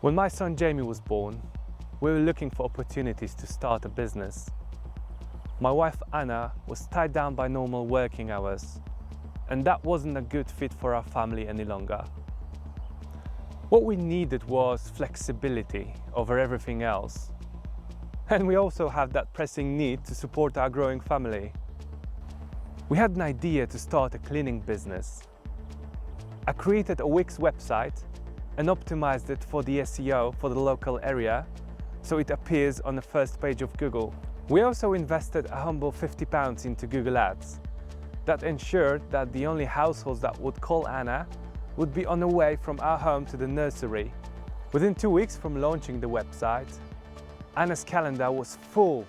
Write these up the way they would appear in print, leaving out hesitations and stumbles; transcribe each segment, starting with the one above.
When my son Jamie was born, we were looking for opportunities to start a business. My wife Anna was tied down by normal working hours, and that wasn't a good fit for our family any longer. What we needed was flexibility over everything else. And we also had that pressing need to support our growing family. We had an idea to start a cleaning business. I created a WIX website and optimized it for the SEO for the local area, so it appears on the first page of Google. We also invested a humble £50 into Google Ads. That ensured that the only households that would call Anna would be on the way from our home to the nursery. Within 2 weeks from launching the website, Anna's calendar was full.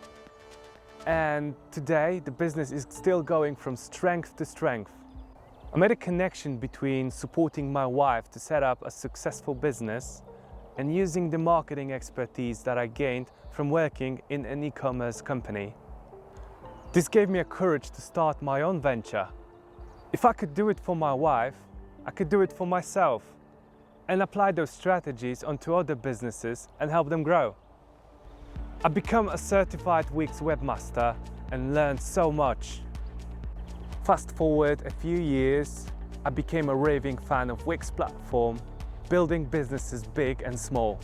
And today, the business is still going from strength to strength. I made a connection between supporting my wife to set up a successful business and using the marketing expertise that I gained from working in an e-commerce company. This gave me a courage to start my own venture. If I could do it for my wife, I could do it for myself and apply those strategies onto other businesses and help them grow. I've become a certified WIX webmaster and learned so much. Fast forward a few years, I became a raving fan of WIX platform, building businesses big and small.